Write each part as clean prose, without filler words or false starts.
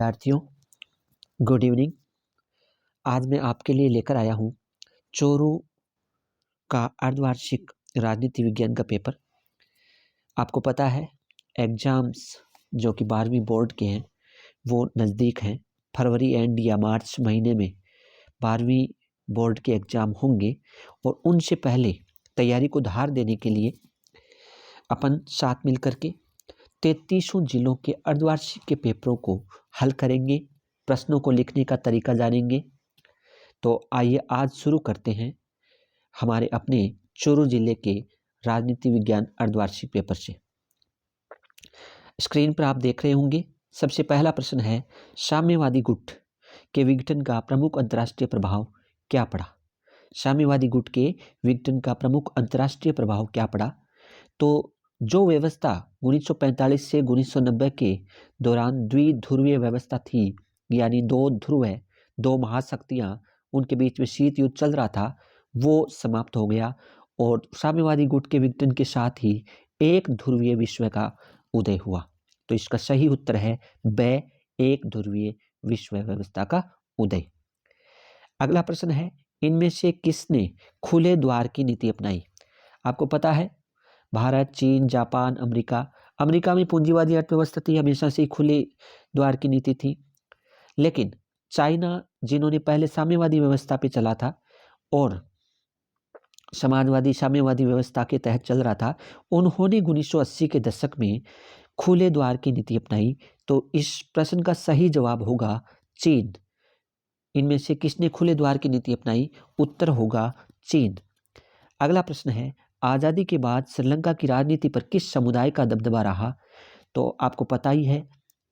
विद्यार्थियों, good evening. आज मैं आपके लिए लेकर आया हूँ चोरू का अर्धवार्षिक राजनीति विज्ञान का पेपर। आपको पता है एग्ज़ाम्स जो कि 12वीं बोर्ड के हैं वो नज़दीक हैं। फरवरी एंड या मार्च महीने में 12वीं बोर्ड के एग्ज़ाम होंगे और उनसे पहले तैयारी को धार देने के लिए अपन साथ मिल कर के 33 जिलों के अर्धवार्षिक के पेपरों को हल करेंगे, प्रश्नों को लिखने का तरीका जानेंगे। तो आइए आज शुरू करते हैं हमारे अपने चूरू जिले के राजनीति विज्ञान अर्धवार्षिक पेपर से। स्क्रीन पर आप देख रहे होंगे, सबसे पहला प्रश्न है, साम्यवादी गुट के विघटन का प्रमुख अंतर्राष्ट्रीय प्रभाव क्या पड़ा? साम्यवादी गुट के विघटन का प्रमुख अंतर्राष्ट्रीय प्रभाव क्या पड़ा? तो जो व्यवस्था 1945 से 1990 के दौरान द्विध्रुवीय व्यवस्था थी, यानी दो ध्रुव है, दो महाशक्तियां, उनके बीच में शीत युद्ध चल रहा था, वो समाप्त हो गया और साम्यवादी गुट के विघटन के साथ ही एक ध्रुवीय विश्व का उदय हुआ। तो इसका सही उत्तर है ब, एक ध्रुवीय विश्व व्यवस्था का उदय। अगला प्रश्न है, इनमें से किसने खुले द्वार की नीति अपनाई? आपको पता है भारत, चीन, जापान, अमेरिका में पूंजीवादी अर्थव्यवस्था थी, हमेशा से खुले द्वार की नीति थी। लेकिन चाइना, जिन्होंने पहले साम्यवादी व्यवस्था पे चला था और समाजवादी साम्यवादी व्यवस्था के तहत चल रहा था, उन्होंने 1980 के दशक में खुले द्वार की नीति अपनाई। तो इस प्रश्न का सही जवाब होगा चीन। इनमें से किसने खुले द्वार की नीति अपनाई? उत्तर होगा चीन। अगला प्रश्न है, आज़ादी के बाद श्रीलंका की राजनीति पर किस समुदाय का दबदबा रहा? तो आपको पता ही है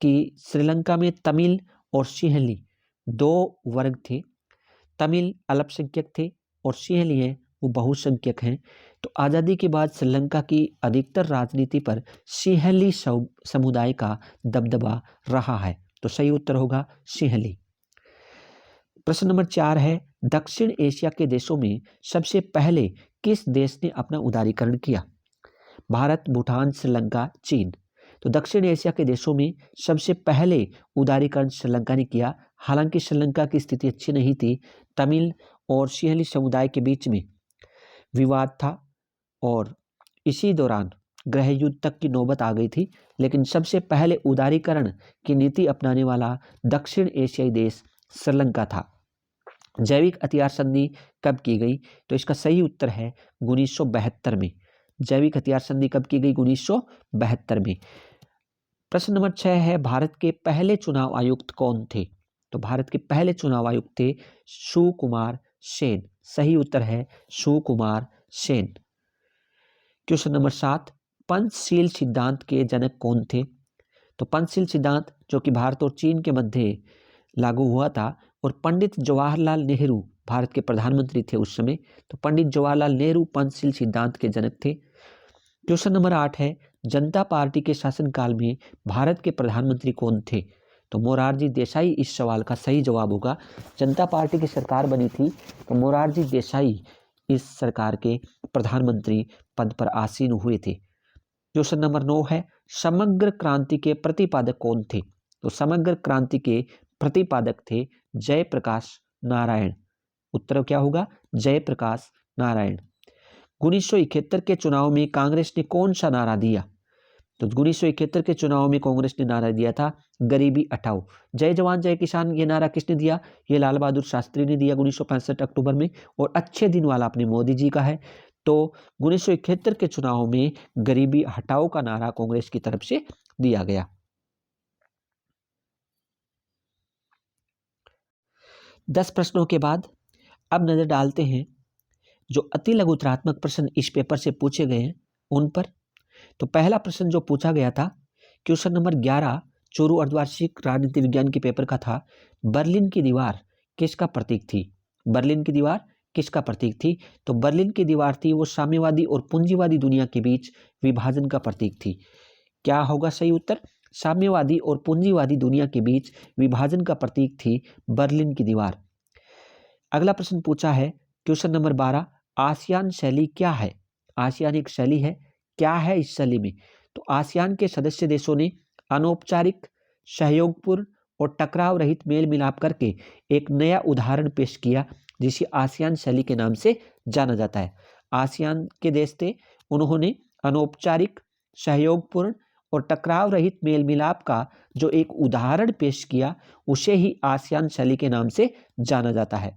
कि श्रीलंका में तमिल और सिंहली दो वर्ग थे। तमिल अल्पसंख्यक थे और सिंहली हैं वो बहुसंख्यक हैं। तो आज़ादी के बाद श्रीलंका की अधिकतर राजनीति पर सिंहली समुदाय का दबदबा रहा है। तो सही उत्तर होगा सिंहली। प्रश्न नंबर 4 है, दक्षिण एशिया के देशों में सबसे पहले किस देश ने अपना उदारीकरण किया? भारत, भूटान, श्रीलंका, चीन। तो दक्षिण एशिया के देशों में सबसे पहले उदारीकरण श्रीलंका ने किया। हालांकि श्रीलंका की स्थिति अच्छी नहीं थी, तमिल और सिंहली समुदाय के बीच में विवाद था और इसी दौरान गृह युद्ध तक की नौबत आ गई थी। लेकिन सबसे पहले उदारीकरण की नीति अपनाने वाला दक्षिण एशियाई देश श्रीलंका था। जैविक हथियार संधि कब की गई? तो इसका सही उत्तर है 1972 में। जैविक हथियार संधि कब की गई? 1972 में। प्रश्न नंबर 6 है, भारत के पहले चुनाव आयुक्त कौन थे? तो भारत के पहले चुनाव आयुक्त थे सुकुमार सेन। सही उत्तर है सुकुमार सेन। क्वेश्चन नंबर 7, पंचशील सिद्धांत के जनक कौन थे? तो पंचशील सिद्धांत जो कि भारत और चीन के मध्य लागू हुआ था और पंडित जवाहरलाल नेहरू भारत के प्रधानमंत्री थे उस समय। तो पंडित जवाहरलाल नेहरू पंचशील सिद्धांत के जनक थे। क्वेश्चन नंबर 8 है, जनता पार्टी के शासनकाल में भारत के प्रधानमंत्री कौन थे? तो मोरारजी देसाई इस सवाल का सही जवाब होगा। जनता पार्टी की सरकार बनी थी तो मोरारजी देसाई इस सरकार के प्रधानमंत्री पद पर आसीन हुए थे। क्वेश्चन नंबर 9 है, समग्र क्रांति के प्रतिपादक कौन थे? तो समग्र क्रांति के प्रतिपादक थे जयप्रकाश नारायण। उत्तर क्या होगा? जयप्रकाश नारायण। 1971 के चुनाव में कांग्रेस ने कौन सा नारा दिया? तो 1971 के चुनाव में कांग्रेस ने नारा दिया था गरीबी हटाओ। जय जवान जय किसान ये नारा किसने दिया? ये लाल बहादुर शास्त्री ने दिया 1965 अक्टूबर में। और अच्छे दिन वाला अपने मोदी जी का है। तो 1971 के चुनाव में गरीबी हटाओ का नारा कांग्रेस की तरफ से दिया गया। दस प्रश्नों के बाद अब नजर डालते हैं जो अति लघुतरात्मक प्रश्न इस पेपर से पूछे गए हैं उन पर। तो पहला प्रश्न जो पूछा गया था क्वेश्चन नंबर 11 चोरू अर्धवार्षिक राजनीति विज्ञान के पेपर का था, बर्लिन की दीवार किसका प्रतीक थी? बर्लिन की दीवार किसका प्रतीक थी? तो बर्लिन की दीवार थी वो साम्यवादी और पूंजीवादी दुनिया के बीच विभाजन का प्रतीक थी। क्या होगा सही उत्तर? साम्यवादी और पूंजीवादी दुनिया के बीच विभाजन का प्रतीक थी बर्लिन की दीवार। अगला प्रश्न पूछा है क्वेश्चन नंबर 12, आसियान शैली क्या है? आसियान एक शैली है, क्या है इस शैली में? तो आसियान के सदस्य देशों ने अनौपचारिक, सहयोगपूर्ण और टकराव रहित मेल मिलाप करके एक नया उदाहरण पेश किया जिसे आसियान शैली के नाम से जाना जाता है। आसियान के देश थे, उन्होंने अनौपचारिक, सहयोगपूर्ण और टकराव रहित मेल मिलाप का जो एक उदाहरण पेश किया उसे ही आसियान शैली के नाम से जाना जाता है।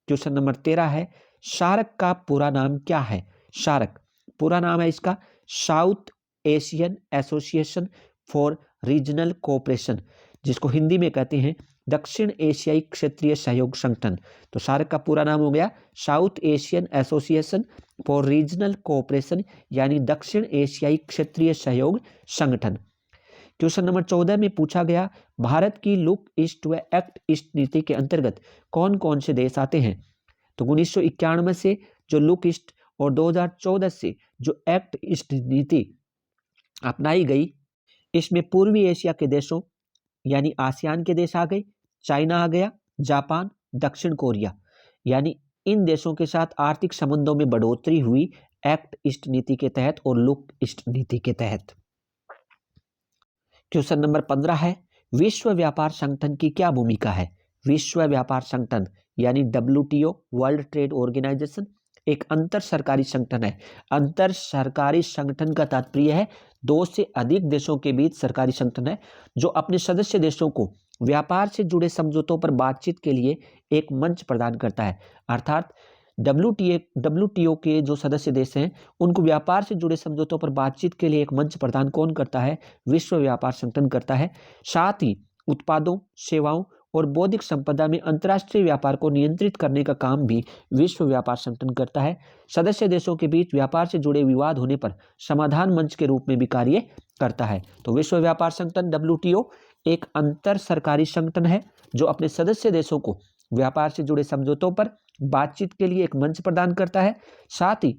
क्वेश्चन नंबर 13 है, शार्क का पूरा नाम क्या है? शार्क पूरा नाम है इसका south Asian association for regional cooperation, जिसको हिंदी में कहते हैं दक्षिण एशियाई क्षेत्रीय सहयोग संगठन। तो शार्क का पूरा नाम हो गया south Asian association for regional cooperation, यानी दक्षिण एशियाई क्षेत्रीय सहयोग संगठन। क्वेश्चन नंबर 14 में पूछा गया, भारत की लुक ईस्ट व एक्ट ईस्ट नीति के अंतर्गत कौन कौन से देश आते हैं? तो 1991 से जो लुक ईस्ट और 2014 से जो एक्ट ईस्ट नीति अपनाई गई, इसमें पूर्वी एशिया के देशों यानी आसियान के देश आ गए, चाइना आ गया, जापान, दक्षिण कोरिया, यानी इन देशों के साथ आर्थिक संबंधों में बढ़ोतरी हुई एक्ट ईस्ट नीति के तहत और लुक ईस्ट नीति के तहत। क्वेश्चन नंबर 15 है, विश्व व्यापार संगठन की क्या भूमिका है? विश्व व्यापार संगठन यानी WTO वर्ल्ड ट्रेड ऑर्गेनाइजेशन एक अंतर सरकारी संगठन है। अंतर सरकारी संगठन का तात्पर्य है 2 से अधिक देशों के बीच सरकारी संगठन है जो अपने सदस्य देशों को व्यापार से जुड़े समझौतों पर बातचीत के लिए एक मंच प्रदान करता है। अर्थात WTO के जो सदस्य देश हैं उनको व्यापार से जुड़े समझौतों पर बातचीत के लिए एक मंच प्रदान कौन करता है? विश्व व्यापार संगठन करता है। साथ ही उत्पादों, सेवाओं और बौद्धिक संपदा में अंतर्राष्ट्रीय व्यापार को नियंत्रित करने का काम भी विश्व व्यापार संगठन करता है। सदस्य देशों के बीच व्यापार से जुड़े विवाद होने पर समाधान मंच के रूप में भी कार्य करता है। तो विश्व व्यापार संगठन WTO एक अंतर सरकारी संगठन है जो अपने सदस्य देशों को व्यापार से जुड़े समझौतों पर बातचीत के लिए एक मंच प्रदान करता है। साथ ही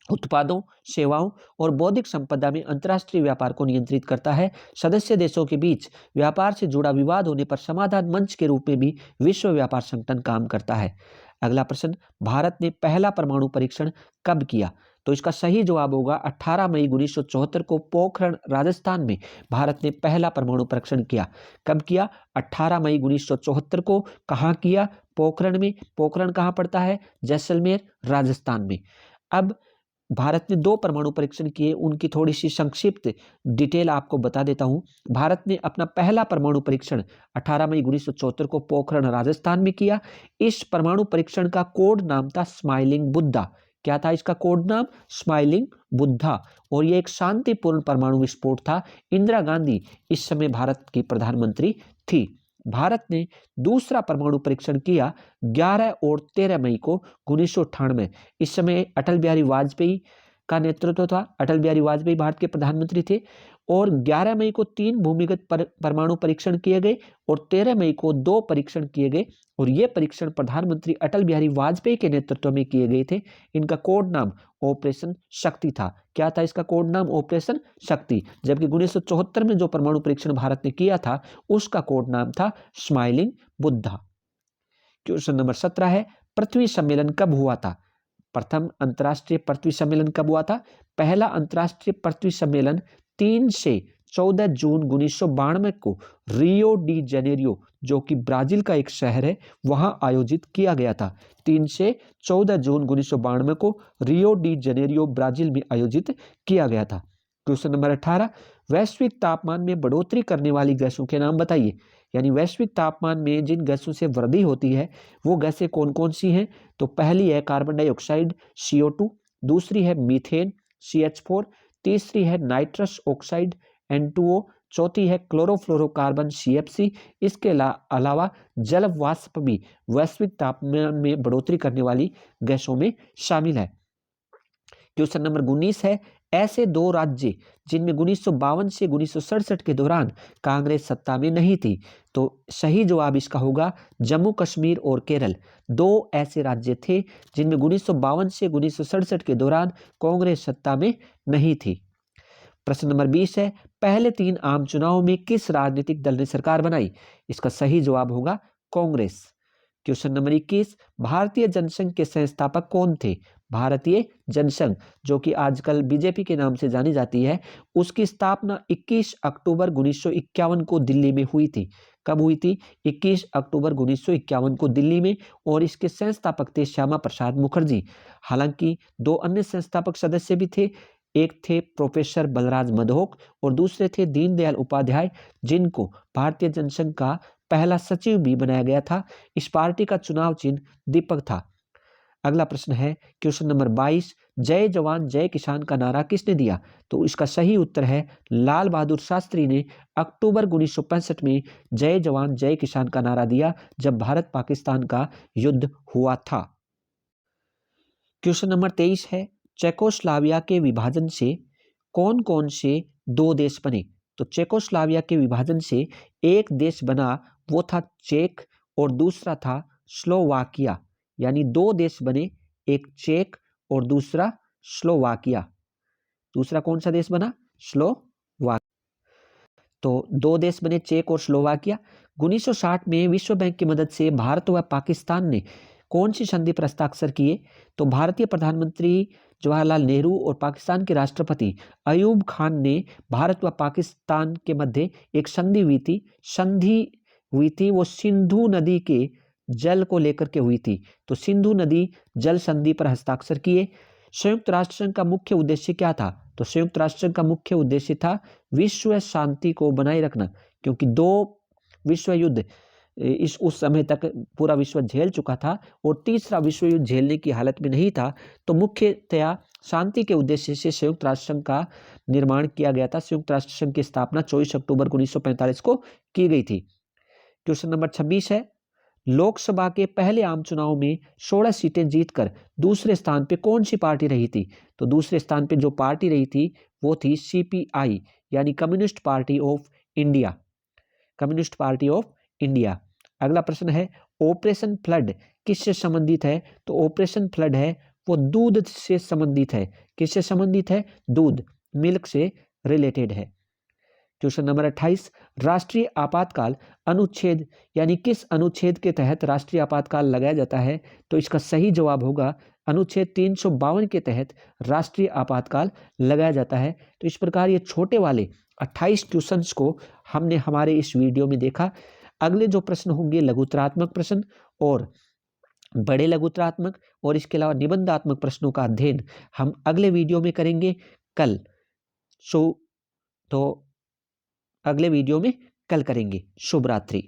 उत्पादों, सेवाओं और बौद्धिक संपदा में अंतर्राष्ट्रीय व्यापार को नियंत्रित करता है। सदस्य देशों के बीच व्यापार से जुड़ा विवाद होने पर समाधान मंच के रूप में भी विश्व व्यापार संगठन काम करता है। अगला प्रश्न, भारत ने पहला परमाणु परीक्षण कब किया? तो इसका सही जवाब होगा 18 मई 1974 को पोखरण राजस्थान में भारत ने पहला परमाणु परीक्षण किया। कब किया? 18 मई 1974 को। कहाँ किया? पोखरण में। पोखरण कहाँ पड़ता है? जैसलमेर, राजस्थान में। अब भारत ने 2 परमाणु परीक्षण किए, उनकी थोड़ी सी संक्षिप्त डिटेल आपको बता देता हूं। भारत ने अपना पहला परमाणु परीक्षण 18 मई 1974 को पोखरण राजस्थान में किया। इस परमाणु परीक्षण का कोड नाम था स्माइलिंग बुद्धा। क्या था इसका कोड नाम? स्माइलिंग बुद्धा। और यह एक शांतिपूर्ण परमाणु विस्फोट था। इंदिरा गांधी इस समय भारत की प्रधानमंत्री थी। भारत ने दूसरा परमाणु परीक्षण किया 11 और 13 मई को 1998। इस समय अटल बिहारी वाजपेयी का नेतृत्व था। अटल बिहारी वाजपेयी भारत के प्रधानमंत्री थे। और 11 मई को 3 भूमिगत परमाणु परीक्षण किए गए और 13 मई को 2 परीक्षण किए गए। और ये परीक्षण प्रधानमंत्री अटल बिहारी वाजपेयी के नेतृत्व में किए गए थे। इनका कोड नाम ऑपरेशन शक्ति था। क्या था इसका कोड नाम? ऑपरेशन शक्ति। जबकि 1974 में जो परमाणु परीक्षण भारत ने किया था उसका कोड नाम था स्माइलिंग बुद्धा। क्वेश्चन नंबर 17 है, पृथ्वी सम्मेलन कब हुआ था? प्रथम अंतर्राष्ट्रीय पृथ्वी सम्मेलन कब हुआ था? पहला अंतर्राष्ट्रीय पृथ्वी सम्मेलन 3 से 14 जून 1992 को रियो डी जेनेरियो, जो कि ब्राजील का एक शहर है, वहां आयोजित किया गया था। 3 से 14 जून 1992 को रियो डी जेनेरियो, ब्राजील में आयोजित किया गया था। क्वेश्चन नंबर 18, वैश्विक तापमान में बढ़ोतरी करने वाली गैसों के नाम बताइए। यानी वैश्विक तापमान में जिन गैसों से वृद्धि होती है वो गैसें कौन कौन सी हैं? तो पहली है कार्बन डाइऑक्साइड CO2, दूसरी है मीथेन CH4, तीसरी है नाइट्रस ऑक्साइड N2O, चौथी है क्लोरोफ्लोरोकार्बन CFC। इसके अलावा जल वाष्प भी वैश्विक तापमान में बढ़ोतरी करने वाली गैसों में शामिल है। क्वेश्चन नंबर 19 है, ऐसे 2 राज्य जिनमें 1952 से 1967 के दौरान कांग्रेस सत्ता में नहीं थी। तो सही जवाब इसका होगा जम्मू कश्मीर और केरल। 2 ऐसे राज्य थे जिनमें 1952 से 1967 के दौरान कांग्रेस सत्ता में नहीं थी। प्रश्न नंबर 20 है, पहले 3 आम चुनावों में किस राजनीतिक दल ने सरकार बनाई? इसका सही जवाब होगा कांग्रेस। क्वेश्चन नंबर 21, भारतीय जनसंघ के संस्थापक कौन थे? भारतीय जनसंघ, जो कि आजकल बीजेपी के नाम से जानी जाती है, उसकी स्थापना 21 अक्टूबर 1951 को दिल्ली में हुई थी। कब हुई थी? 21 अक्टूबर 1951 को दिल्ली में। और इसके संस्थापक थे श्यामा प्रसाद मुखर्जी। हालांकि दो अन्य संस्थापक सदस्य भी थे, एक थे प्रोफेसर बलराज मधोक और दूसरे थे दीनदयाल उपाध्याय, जिनको भारतीय जनसंघ का पहला सचिव भी बनाया गया था। इस पार्टी का चुनाव चिन्ह दीपक था। अगला प्रश्न है क्वेश्चन नंबर 22, जय जवान जय किसान का नारा किसने दिया? तो इसका सही उत्तर है लाल बहादुर शास्त्री ने अक्टूबर 1965 में जय जवान जय किसान का नारा दिया, जब भारत पाकिस्तान का युद्ध हुआ था। क्वेश्चन नंबर 23 है, चेकोस्लोवाकिया के विभाजन से कौन कौन से दो देश बने? तो चेकोस्लोवाकिया के विभाजन से एक देश बना, वो था चेक और दूसरा था स्लोवाकिया। यानी दो देश बने, एक चेक और दूसरा स्लोवाकिया। दूसरा कौन सा देश बना? स्लोवाकिया। तो दो देश बने, चेक और स्लोवाकिया। 1960 में विश्व बैंक की मदद से भारत व पाकिस्तान ने कौन सी संधि पर हस्ताक्षर किए? तो भारतीय प्रधानमंत्री जवाहरलाल नेहरू और पाकिस्तान के राष्ट्रपति अयूब खान ने भारत व पाकिस्तान के मध्य एक संधि हुई थी। वो सिंधु नदी के जल को लेकर के हुई थी। तो सिंधु नदी जल संधि पर हस्ताक्षर किए। संयुक्त राष्ट्र संघ का मुख्य उद्देश्य क्या था? तो संयुक्त राष्ट्र संघ का मुख्य उद्देश्य था विश्व शांति को बनाए रखना, क्योंकि दो विश्व युद्ध उस समय तक पूरा विश्व झेल चुका था और तीसरा विश्व युद्ध झेलने की हालत में नहीं था। तो मुख्यतया शांति के उद्देश्य से संयुक्त राष्ट्र संघ का निर्माण किया गया था। संयुक्त राष्ट्र संघ की स्थापना 24 अक्टूबर 1945 को की गई थी। क्वेश्चन नंबर 26 है, लोकसभा के पहले आम चुनाव में 16 सीटें जीतकर दूसरे स्थान पे कौन सी पार्टी रही थी? तो दूसरे स्थान पे जो पार्टी रही थी वो थी CPI, यानी communist party of India. Communist party of India. अगला प्रश्न है, ऑपरेशन फ्लड किससे संबंधित है? तो ऑपरेशन फ्लड है वो दूध से संबंधित है। किससे संबंधित है? दूध, मिल्क से रिलेटेड है। क्वेश्चन नंबर 28, राष्ट्रीय आपातकाल अनुच्छेद यानी किस अनुच्छेद के तहत राष्ट्रीय आपातकाल लगाया जाता है? तो इसका सही जवाब होगा अनुच्छेद 352 के तहत राष्ट्रीय आपातकाल लगाया जाता है। तो इस प्रकार ये छोटे वाले 28 क्वेश्चंस को हमने हमारे इस वीडियो में देखा। अगले जो प्रश्न होंगे लघुत्तरात्मक प्रश्न और बड़े लघुत्तरात्मक और इसके अलावा निबंधात्मक प्रश्नों का अध्ययन हम अगले वीडियो में करेंगे कल। तो अगले वीडियो में कल करेंगे। शुभ रात्रि।